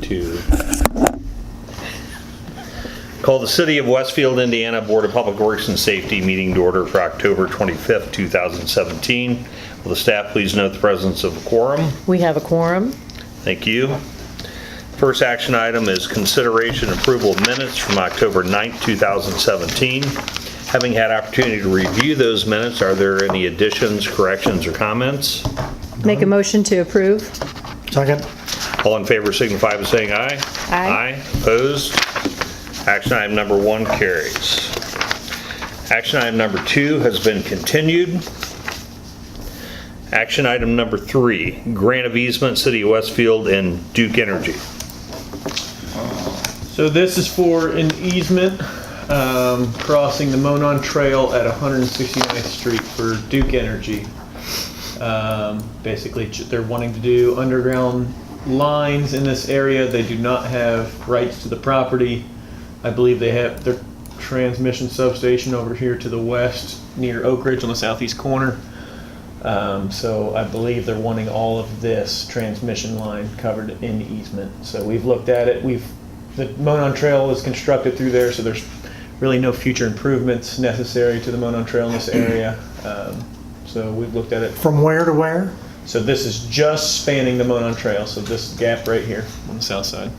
to call the City of Westfield, Indiana Board of Public Works and Safety meeting to order for October 25th, 2017. Will the staff please note the presence of a quorum? We have a quorum. Thank you. First action item is consideration and approval of minutes from October 9th, 2017. Having had opportunity to review those minutes, are there any additions, corrections, or comments? Make a motion to approve. Second. All in favor signify by saying aye. Aye. Opposed? Action item number 1 carries. Action item number 2 has been continued. Action item number 3, grant of easement, City of Westfield and Duke Energy. So this is for an easement crossing the Monon Trail at 169th Street for Duke Energy. Basically, they're wanting to do underground lines in this area. They do not have rights to the property. I believe they have their transmission substation over here to the west near Oak Ridge on the southeast corner. So I believe they're wanting all of this transmission line covered in the easement. So we've looked at it. The Monon Trail is constructed through there, so there's really no future improvements necessary to the Monon Trail in this area. So we've looked at it. From where to where? So this is just spanning the Monon Trail, so this gap right here on the south side.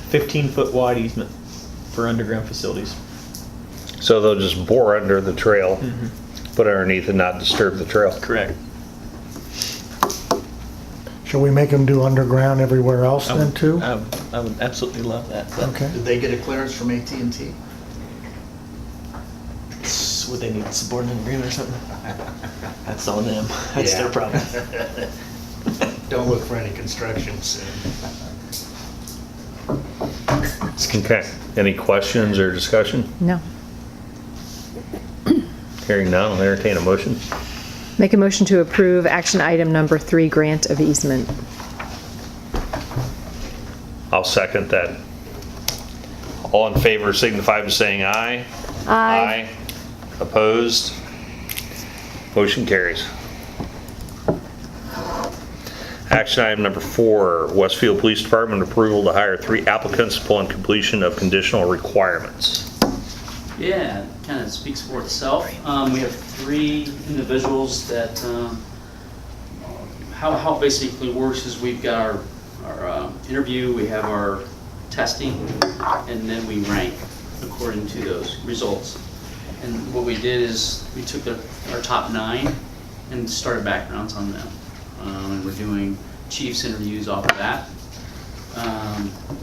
15-foot wide easement for underground facilities. So they'll just bore under the trail, put it underneath and not disturb the trail. Correct. Shall we make them do underground everywhere else then too? I would absolutely love that. But Okay. Did they get a clearance from AT&T? would they need a subordinate agreement or something? That's on them. That's Yeah. their problem. Don't look for any construction soon. Okay. Any questions or discussion? No. Hearing none, I'll entertain a motion. Make a motion to approve action item number 3, grant of easement. I'll second that. All in favor signify by saying aye. Aye. Opposed? Motion carries. Action item number 4, Westfield Police Department approval to hire 3 applicants upon completion of conditional requirements. Yeah, it kind of speaks for itself. We have 3 individuals that, how it basically works is we've got our interview, we have our testing, and then we rank according to those results. And what we did is we took our top 9 and started backgrounds on them. And we're doing chief's interviews off of that.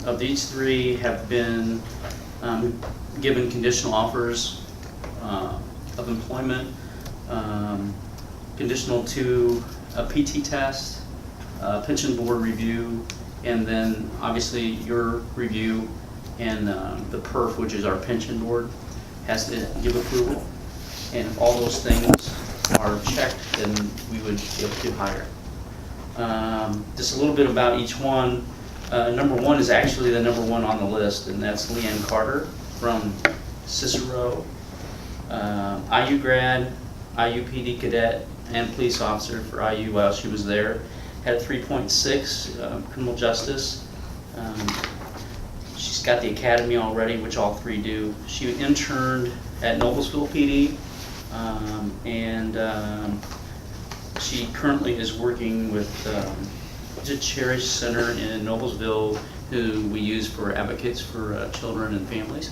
Of these 3 have been given conditional offers of employment, conditional to a PT test, pension board review, and then obviously your review and the PERF, which is our pension board, has to give approval. And if all those things are checked, then we would be able to hire. Just a little bit about each one. Number 1 is actually the number 1 on the list, and that's Leanne Carter from Cicero, IU grad, IU PD cadet, and police officer for IU while she was there. Had a 3.6 criminal justice. She's got the academy already, which all 3 do. She interned at Noblesville PD, and she currently is working with the Cherish Center in Noblesville, who we use for advocates for children and families.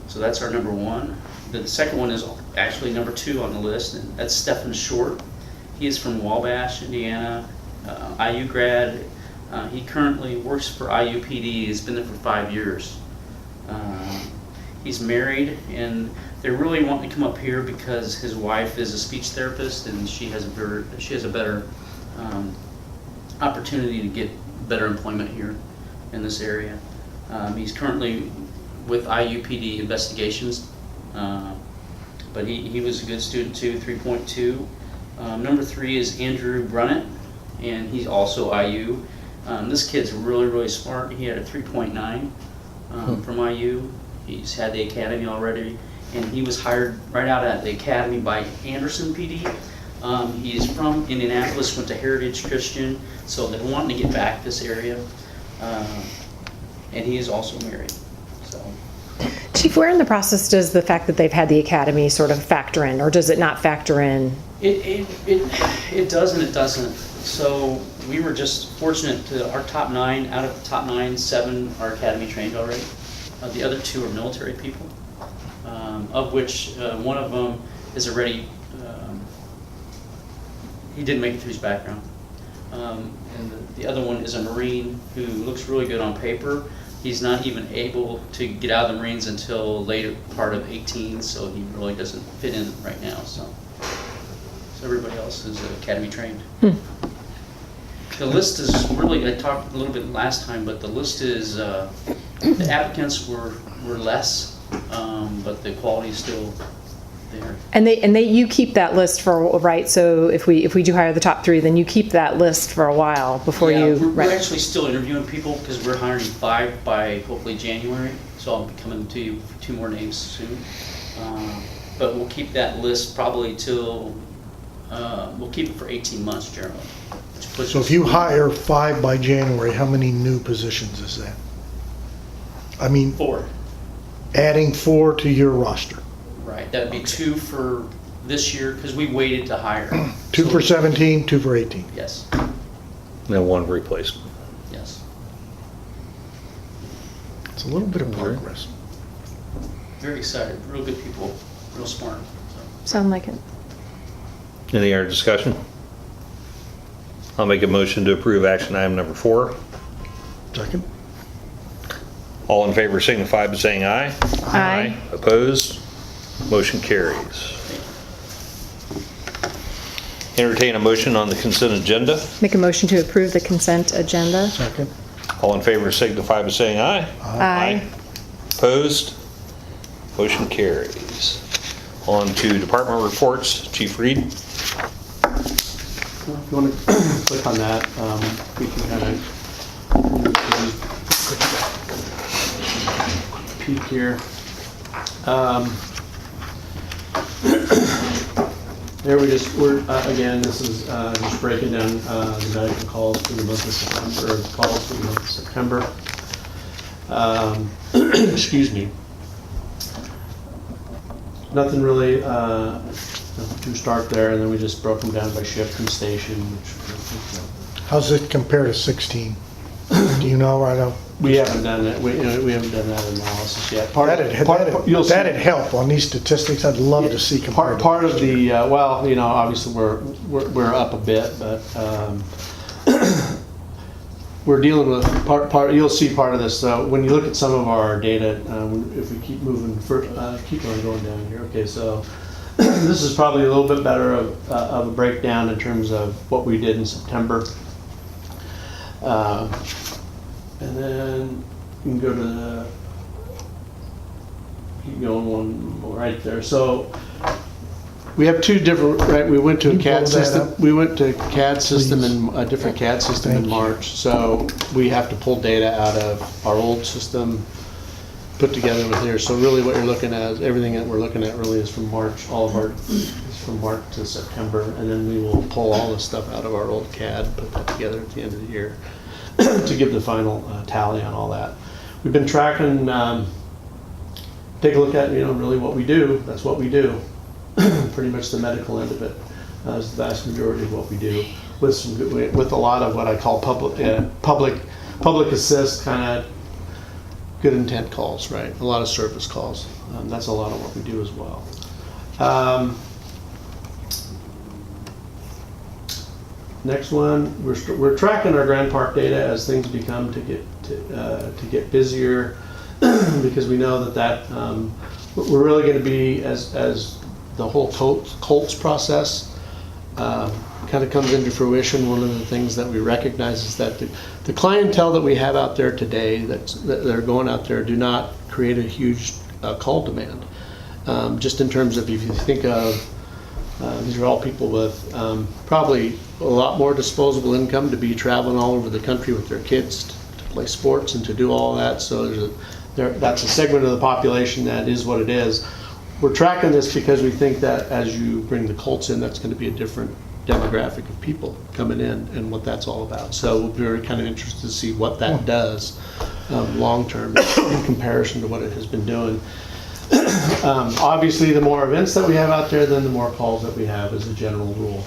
So that's our number 1. The second one is actually number 2 on the list, and that's Stephen Short. He is from Wabash, Indiana, IU grad. He currently works for IU PD. He's been there for 5 years. He's married, and they're really wanting to come up here because his wife is a speech therapist, and she has a better opportunity to get better employment here in this area. He's currently with IUPD investigations, but he was a good student too, 3.2. Number 3 is Andrew Brunnett, and he's also IU. This kid's really, really smart. He had a 3.9 from IU. He's had the academy already, and he was hired right out at the academy by Anderson PD. He's from Indianapolis, went to Heritage Christian, so they're wanting to get back this area. And he is also married, so. Chief, where in the process does the fact that they've had the academy sort of factor in, or does it not factor in? It does and it doesn't. So we were just fortunate to, our top 9, out of the top 9, 7 are academy trained already. The other 2 are military people, of which one of them is already, he didn't make it through his background. And the other one is a Marine who looks really good on paper. He's not even able to get out of the Marines until later part of 18, so he really doesn't fit in right now. So everybody else is academy trained. The list is really, I talked a little bit last time, but the list is, the applicants were less, but the quality is still there. And you keep that list for, right? So if we do hire the top 3, then you keep that list for a while before Yeah, you. we're right. actually still interviewing people because we're hiring 5 by hopefully January. So I'll be coming to you for 2 more names soon. But we'll keep that list probably till, we'll keep it for 18 months generally. So if you hire 5 by January, how many new positions is that? I mean, 4. adding 4 to your roster. Right, that'd be 2 for this year because we waited to hire. 2 So- for 17, 2 for 18. Yes, And 1 replacement. yes. It's a little bit of progress. Very excited, real good people, real smart. So. Sound like it. Any other discussion? I'll make a motion to approve action item number 4. Second? All in favor signify by saying aye. Aye. Opposed? Motion carries. Entertain a motion on the consent agenda. Make a motion to approve the consent agenda. Second? All in favor signify by saying aye. Aye. Opposed? Motion carries. On to department reports. Chief Reed. If you want to click on that, we can kind of peek here. There we're again, this is just breaking down the medical calls for the month of September, or calls for the month of September. Excuse me. Nothing really to start there, and then we just broke them down by shift and station. How's it compare to 16? Do you know? I don't. We haven't done it. We haven't done that analysis yet. That'd help on these statistics. I'd love to see compared. Part of the well, obviously we're up a bit, but we're dealing with part. You'll see part of this. So when you look at some of our data, if we keep moving, keep on going down here. Okay, so this is probably a little bit better of a breakdown in terms of what we did in September. And then you can go to keep going one more right there. So we have 2 different, right? We went to a CAD system. We went to CAD system and a different CAD system in March. So we have to pull data out of our old system, put together with here. So really what you're looking at is everything that we're looking at really is from March. All of our is from March to September, and then we will pull all this stuff out of our old CAD, put that together at the end of the year to give the final tally on all that. We've been tracking, take a look at, really what we do. That's what we do. Pretty much the medical end of it is the vast majority of what we do, with some good, with a lot of what I call public assist, kind of good intent calls, right? A lot of service calls. That's a lot of what we do as well. Next one, we're tracking our Grand Park data as things become to get busier, because we know that we're really going to be as the whole Colts process kind of comes into fruition. One of the things that we recognize is that the clientele that we have out there today that are going out there do not create a huge call demand. Just in terms of, if you think of these are all people with probably a lot more disposable income to be traveling all over the country with their kids to play sports and to do all that. So that's a segment of the population that is what it is. we're tracking this because we think that as you bring the Colts in, that's gonna be a different demographic of people coming in and what that's all about. So we'll be very kind of interested to see what that does long-term in comparison to what it has been doing. Obviously, the more events that we have out there, then the more calls that we have as a general rule.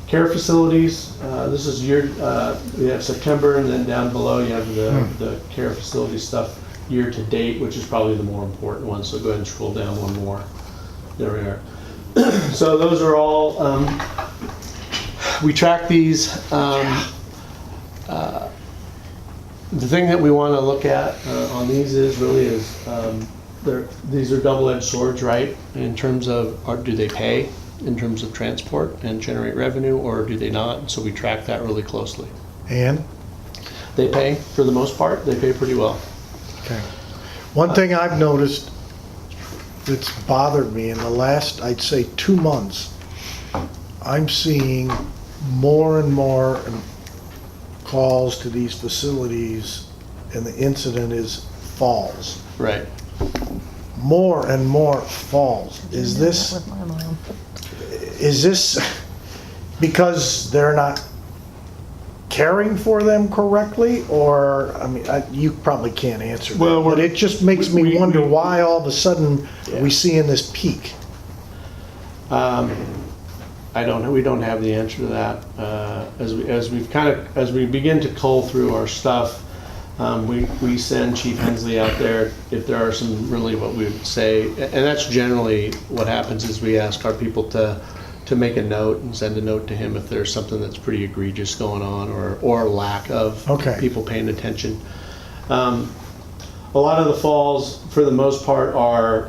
Care facilities, this is we have September, and then down below you have the care facility stuff year to date, which is probably the more important one. So go ahead and scroll down one more. There we are. So those are all, we track these. The thing that we want to look at on these is these are double-edged swords, right? In terms of, do they pay in terms of transport and generate revenue, or do they not? So we track that really closely. And? They pay, for the most part, they pay pretty well. Okay. One thing I've noticed that's bothered me in the last, I'd say 2 months, I'm seeing more and more calls to these facilities, and the incident is falls. Right. More and more falls. Is this because they're not caring for them correctly, or, I mean, you probably can't answer that, Well, but it just makes me wonder why all of a sudden Yeah. we see in this peak. We don't have the answer to that. As we begin to cull through our stuff, we send Chief Hensley out there if there are some really what we would say, and that's generally what happens is we ask our people to make a note and send a note to him if there's something that's pretty egregious going on or lack of people paying attention. A lot of the falls, for the most part, are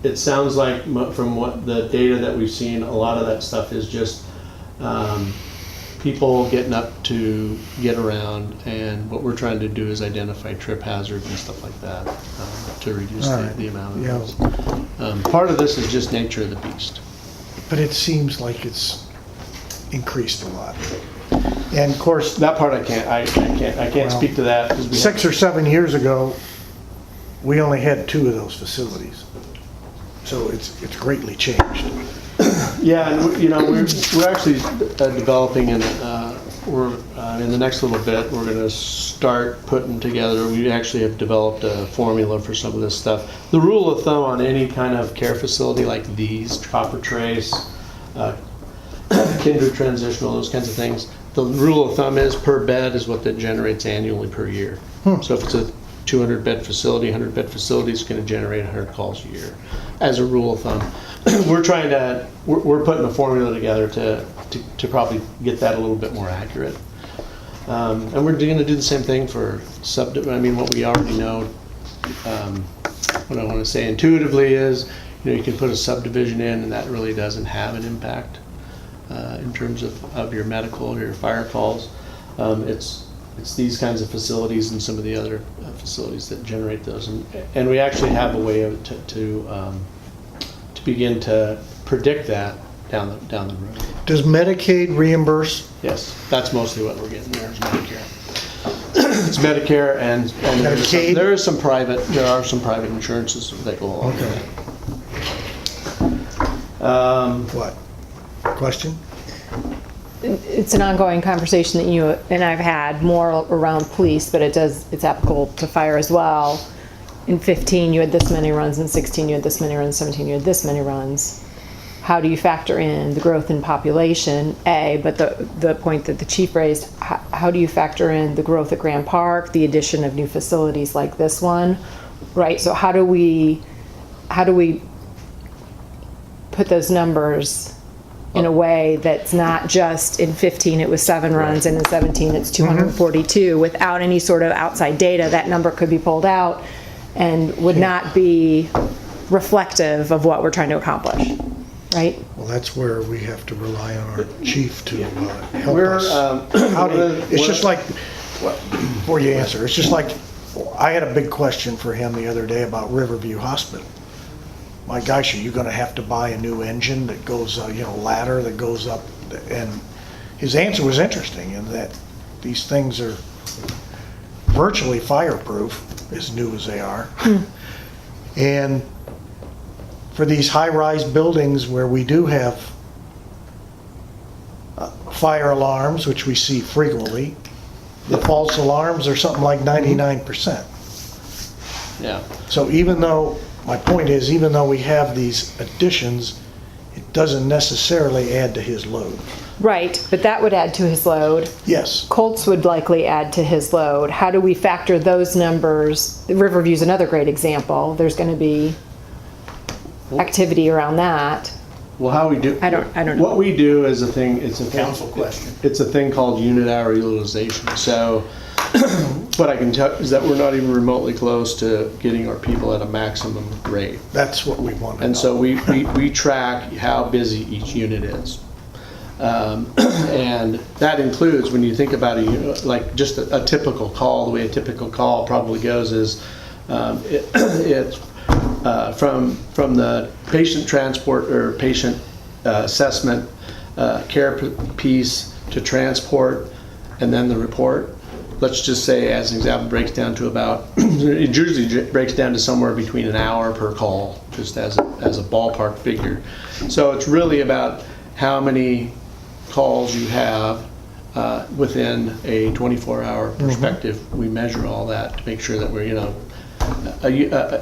it sounds like from what the data that we've seen, a lot of that stuff is just people getting up to get around, and what we're trying to do is identify trip hazards and stuff like that to reduce the amount of those. Part of this is just nature of the beast. But it seems like it's increased a lot. And of course, That part I can't speak to that. 'Cause we 6 or 7 years ago, we only had 2 of those facilities. So it's greatly changed. Yeah, and we're actually developing, and we're in the next little bit, we're going to start putting together. We actually have developed a formula for some of this stuff. The rule of thumb on any kind of care facility like these, Copper Trace, Kindred Transitional, those kinds of things, the rule of thumb is per bed is what that generates annually per year. So if it's a 200-bed facility, 100-bed facility is going to generate 100 calls a year, as a rule of thumb. We're putting a formula together to probably get that a little bit more accurate. And we're going to do the same thing for what we already know. What I want to say intuitively is, you can put a subdivision in, and that really doesn't have an impact in terms of your medical or your fire calls. It's these kinds of facilities and some of the other facilities that generate those, and we actually have a way to begin to predict that down the road. Does Medicaid reimburse? Yes, that's mostly what we're getting there is Medicare. It's Medicare and Medicaid? there are some private insurances that go along with that. What? Question? It's an ongoing conversation that you and I've had more around police, but it's applicable to fire as well. In 15, you had this many runs. In 16, you had this many runs. 17, you had this many runs. How do you factor in the growth in population, A, but the point that the chief raised, how do you factor in the growth at Grand Park, the addition of new facilities like this one, right? So how do we put those numbers in a way that's not just in 15 it was 7 runs and in 17 it's 242 without any sort of outside data? That number could be pulled out and would not be reflective of what we're trying to accomplish, right? Well, that's where we have to rely on our chief to help We're, us. It's just like, before you answer, it's just like, I had a big question for him the other day about Riverview Hospital. My gosh, are you gonna have to buy a new engine that goes, ladder that goes up? And his answer was interesting in that these things are, virtually fireproof, as new as they are. And for these high-rise buildings where we do have fire alarms, which we see frequently, the false alarms are something like 99%. Yeah. So even though, my point is, even though we have these additions, it doesn't necessarily add to his load. Right, but that would add to his load. Yes, Colts would likely add to his load. How do we factor those numbers? Riverview's another great example. There's going to be activity around that. Well, how we do. I don't know. What we do is a thing, it's a thing. Council question. It's a thing called unit hour utilization. So what I can tell is that we're not even remotely close to getting our people at a maximum rate. that's what we want to know. And so we track how busy each unit is. And that includes, when you think about like just a typical call, the way a typical call probably goes is it's from the patient transport or patient assessment care piece to transport and then the report. Let's just say, as an example, breaks down to about, it usually breaks down to somewhere between an hour per call, just as a ballpark figure. So it's really about how many calls you have within a 24-hour perspective. We measure all that to make sure that we're,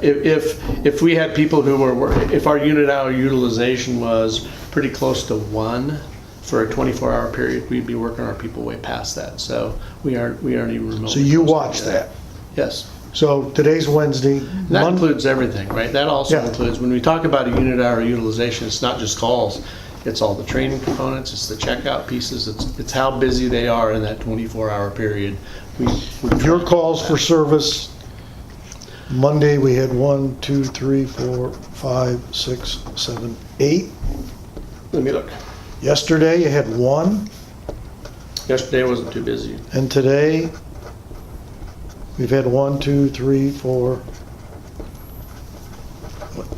if we had people who were, if our unit hour utilization was pretty close to 1 for a 24-hour period, we'd be working our people way past that. So we aren't even remotely. So you close to watch that. Yes. So today's Wednesday. That includes everything, right? That also Yeah. includes, when we talk about a unit hour utilization, it's not just calls. It's all the training components, it's the checkout pieces, it's how busy they are in that 24-hour period. Your calls for service, Monday we had 1, 2, 3, 4, 5, 6, 7, 8. Let me look. Yesterday you had 1, Yesterday I wasn't too busy. and today we've had 1, 2, 3, 4,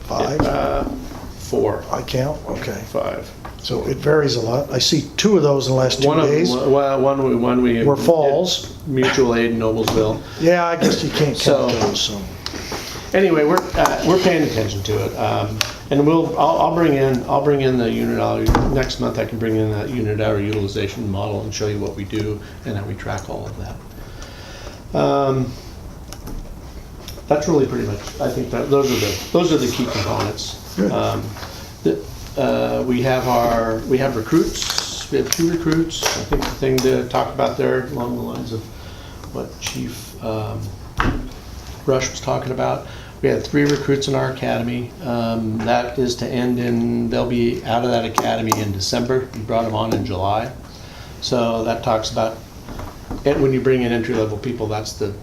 5? 4, I count? Okay. 5. So it varies a lot. I see 2 of those in the last 2 One of days. them, one we Were falls. Mutual aid in Noblesville. Yeah, I guess you can't count So- those, so. Anyway, we're paying attention to it, and I'll bring in the unit hour next month. I can bring in that unit hour utilization model and show you what we do and how we track all of that. That's really pretty much. I think that those are the key components. Good. We have recruits. We have 2 recruits. I think the thing to talk about there, along the lines of what Chief Rush was talking about. We had 3 recruits in our academy. That is to end they'll be out of that academy in December. We brought them on in July. So that talks about, and when you bring in entry-level people, that's the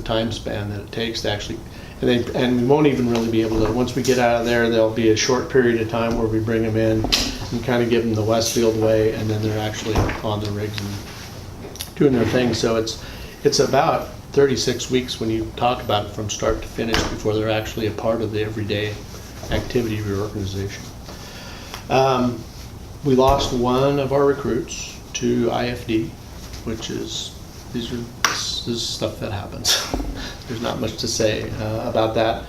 time span that it takes to actually, and we won't even really be able to, once we get out of there, there'll be a short period of time where we bring them in and kind of give them the Westfield way, and then they're actually on the rigs and doing their thing. So it's about 36 weeks when you talk about it from start to finish before they're actually a part of the everyday activity of your organization. We lost one of our recruits to IFD, which is, this is stuff that happens. There's not much to say about that.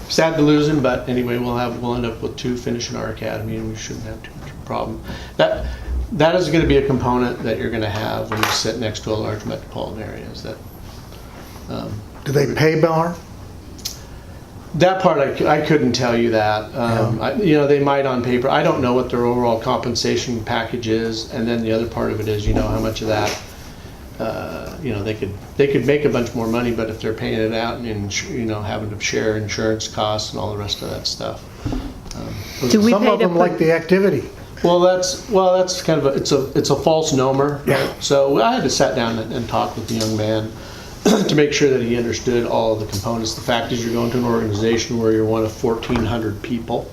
Sad to lose him, but anyway, we'll end up with 2 finishing our academy, and we shouldn't have too much of a problem. That is going to be a component that you're going to have when you sit next to a large metropolitan area. Is that Do they pay more? that part I couldn't tell you that. They might on paper. I don't know what their overall compensation package is, and then the other part of it is, how much of that. They could make a bunch more money, but if they're paying it out and having to share insurance costs and all the rest of that stuff. Do we Some pay of to them like put, the activity. Well, that's kind of it's a false nomer. Yeah. So I had to sit down and talk with the young man to make sure that he understood all of the components. The fact is, you're going to an organization where you're one of 1,400 people,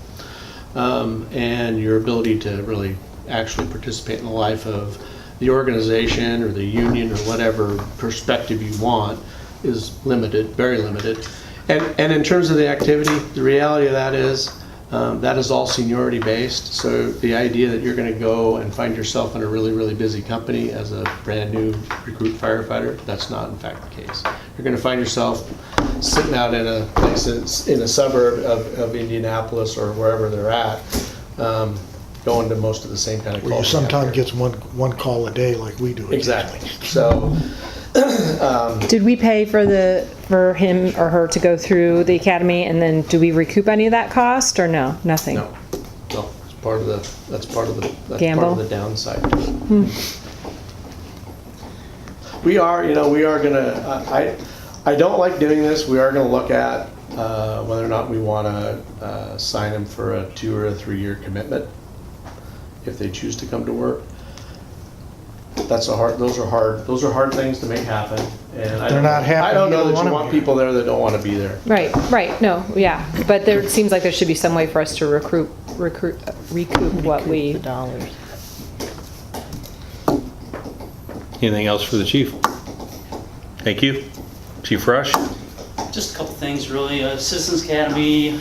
and your ability to really actually participate in the life of the organization or the union or whatever perspective you want is limited, very limited. And in terms of the activity, the reality of that is That is all seniority based, so the idea that you're gonna go and find yourself in a really, really busy company as a brand new recruit firefighter, that's not in fact the case. You're gonna find yourself sitting out in a place in a suburb of Indianapolis or wherever they're at, going to most of the same kind of calls. Where you we have sometimes here. gets one call a day like we do. Exactly, so, Did we pay for him or her to go through the academy, and then do we recoup any of that cost, or no, nothing? no, it's part of the Gamble? downside to it. We are gonna, I don't like doing this, we are gonna look at whether or not we wanna sign them for a 2 or a 3 year commitment if they choose to come to work. Those are hard things to make happen, and They're not happy, I don't you know don't that want you them want here. people there that don't wanna be there. Right, no, yeah, but there it seems like there should be some way for us to recoup what we. The dollars. Anything else for the chief? Thank you. Chief Rush? Just a couple things, really. Citizens Academy,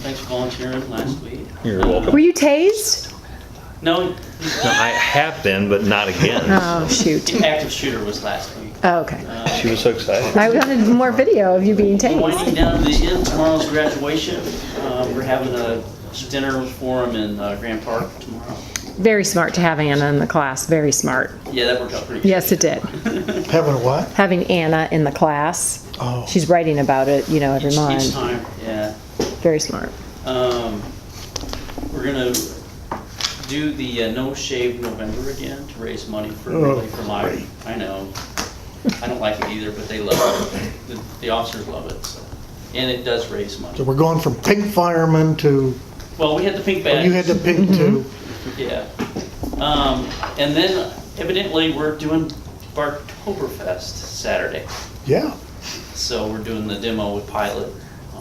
thanks for volunteering last week. You're welcome. Were you tased? No, No, I have been, but not again. Oh, shoot. the active shooter was last week. Oh, okay. She was so excited. I wanted more video of you being We're winding tased. down to the end. Tomorrow's graduation. We're having a dinner for them in Grand Park tomorrow. Very smart to have Anna in the class, very smart. Yeah, that worked out pretty good. Yes, it did. Having what? Having Anna in the class. Oh. She's writing about it, every Each month. time, yeah. Very smart. We're gonna do the No Shave November again to raise money for Oh, Relay for Life. I know. I don't like it either, but they love it. The officers love it, so. And it does raise money. So we're going from pink fireman to, Well, we had the pink oh, badge. you had the pink too. Yeah. And then evidently we're doing Barktoberfest Saturday. Yeah. So we're doing the demo with Pilot.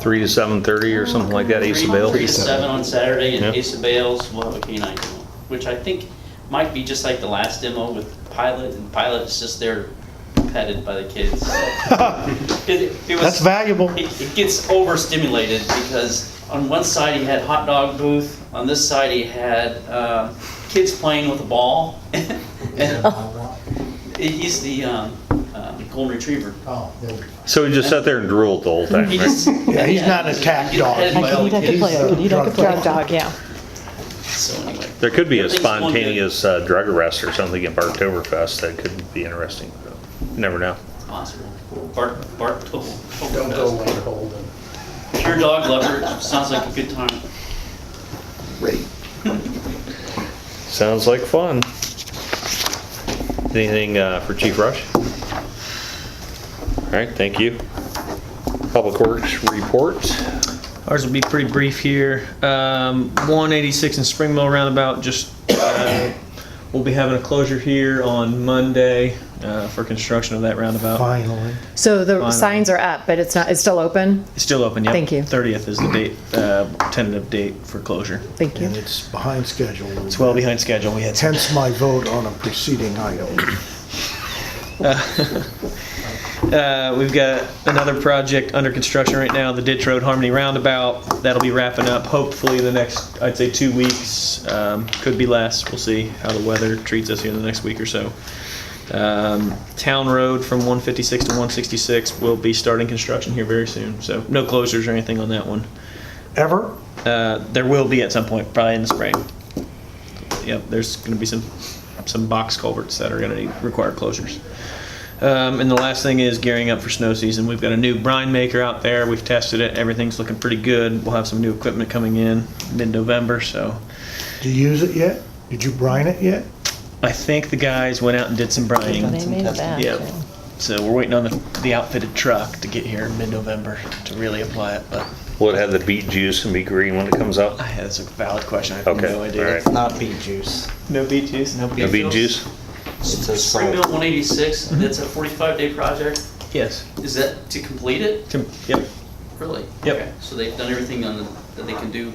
3 to 7:30 or something like that, Ace of Bales? 3 to 7 on Saturday, and Yeah. Ace of Bales will have a K9 demo, which I think might be just like the last demo with Pilot, and Pilot is just there petted by the kids. It was- That's valuable. It gets overstimulated because on one side he had hot dog booth, on this side he had kids playing with a ball, and he's the golden retriever. So he just sat there and drooled the whole time, He right? just, Yeah, he's not an attack you get dog. petted by all the Like a kids. player. Could eat like a player. Drug dog, yeah. So anyway. There could be a Everything's going good. spontaneous drug arrest or something at Barktoberfest that could be interesting. You never know. It's possible. Bart Total. Don't go Wayne Holden. If you're a dog lover, it sounds like a good time. Sounds like fun. Anything for Chief Rush? All right, thank you. Public Works report. Ours will be pretty brief here. 186 in Spring Mill Roundabout, just, we'll be having a closure here on Monday for construction of that roundabout. Finally. So the Finally. signs are up, but it's still open? It's still open, yep. Thank you. 30th is the date, tentative date for closure. Thank you. And it's behind schedule. It's well behind schedule. We had some Hence my vote on a preceding item. We've got another project under construction right now, the Ditch Road Harmony Roundabout. That'll be wrapping up hopefully in the next, I'd say 2 weeks. Could be less. We'll see how the weather treats us here in the next week or so. Town Road from 156 to 166 will be starting construction here very soon. So no closures or anything on that one. Ever? There will be at some point, probably in the spring. Yep, there's going to be some box culverts that are going to require closures. And the last thing is gearing up for snow season. We've got a new brine maker out there. We've tested it. Everything's looking pretty good. We'll have some new equipment coming in mid-November. So Do you use it yet? Did you brine it yet? I think the guys went out and did some brining. They made a batch. Yep. So we're waiting on the outfitted truck to get here in mid-November to really apply it. But Will it have the beet juice and be green when it comes out? that's a valid question. I have Okay, no idea. all right. Not beet juice. No beet juice? No No beet beet juice? It's a Spring Mill salt. 186, that's a 45-day project. Yes. Is that to complete it? Yep. Really? Yep. Okay. So they've done everything that they can do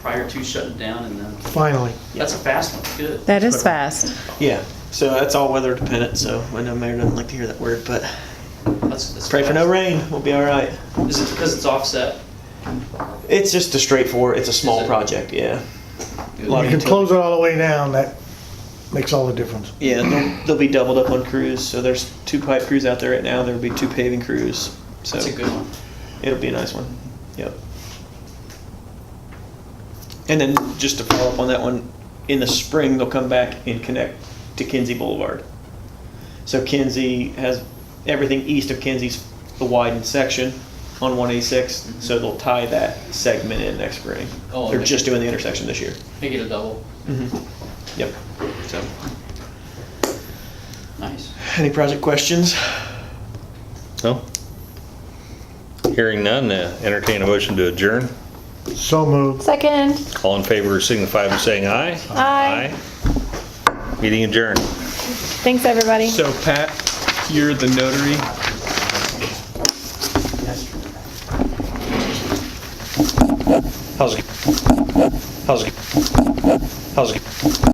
prior to shutting down, and then, Finally. that's a fast one, good. That is fast. Yeah. So that's all weather dependent. So I know Mayor doesn't like to hear that word, but That's pray for no fast. rain. We'll be all right. Is it because it's offset? It's just a straightforward, it's a small Is it- project, yeah. A You lot of can utility- close it all the way down, that makes all the difference. Yeah, they'll be doubled up on crews, so there's 2 pipe crews out there right now, there'll be 2 paving crews. So That's a good one. it'll be a nice one, yep. And then just to follow up on that one, in the spring, they'll come back and connect to Kinsey Boulevard. So Kinsey has, everything east of Kinsey's the widened section on 186, so they'll tie that segment in next spring. Oh, They're okay. just doing the intersection this year. Make it a double. Yep, so. Nice. Any project questions? No? Hearing none, entertain a motion to adjourn. So moved. Second. All in favor signify by saying aye. Aye. Meeting adjourned. Thanks, everybody. So Pat, you're the notary. How's it? How's it? How's it?